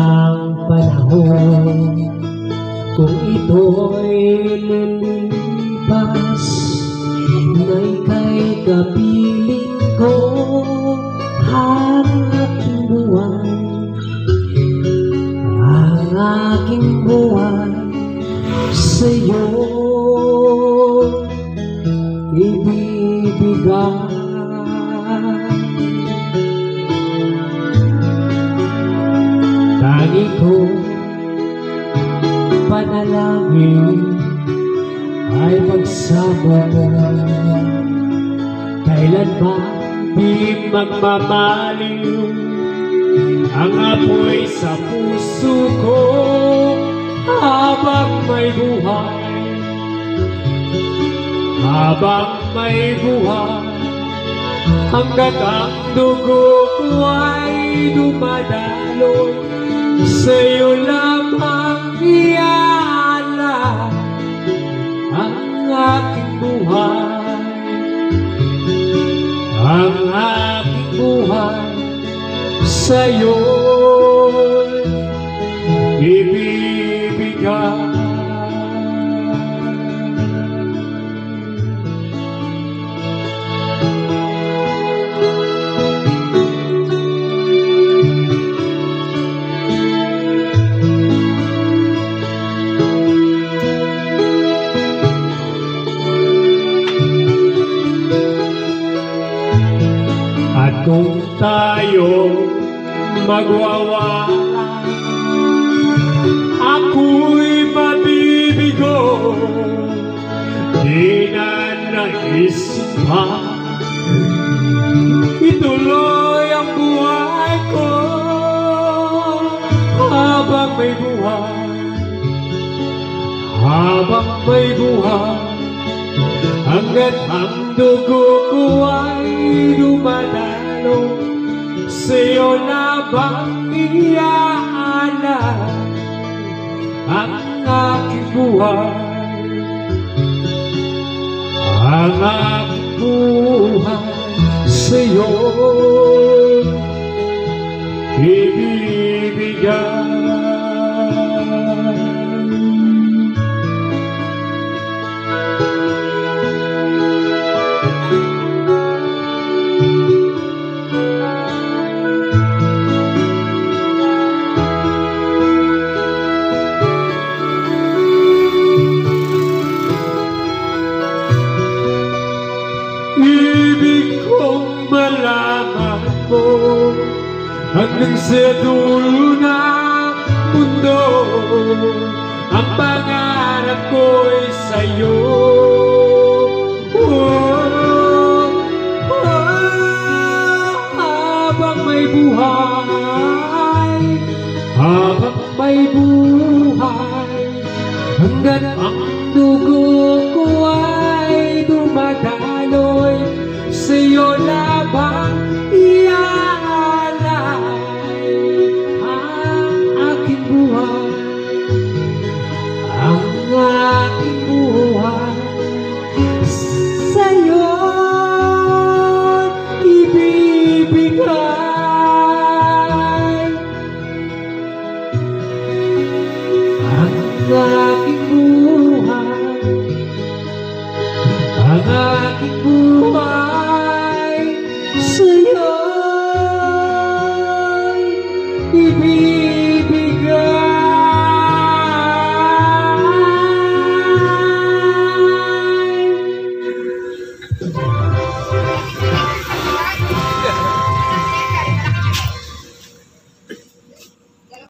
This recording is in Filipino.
ang panahon, kung ito'y lilipas, na ika'y kapiling ko, ang aking buhay, ang aking buhay sa'yo ibibigay. Tangi ko panalangin ay pagsama mo, kailan ba di magmamaliw ang apoy sa puso ko habang may buhay, habang may buhay, hanggat ang dugo ko ay dumadaloy, sa'yo lamang iaalay ang aking buhay, ang aking buhay sa'yo'y ibibigay. At kung tayo magwawala, ako'y mabibigo, di na naisip pa ituloy ang buhay ko habang may buhay, habang may buhay, hanggat ang dugo ko ay dumadalo, sa'yo lamang iaalay ang aking buhay, ang aking buhay sa'yo ibibigay. Ibig kong malaman mo hanggang sa dulo ng mundo, ang pangarap ko'y sa'yo. Habang may buhay, habang may buhay, hanggat ang dugo ko ay dumadaloy, sa'yo lamang iaalay ang aking buhay, ang aking buhay sa'yo ibibigay. Ang aking buhay, ang aking buhay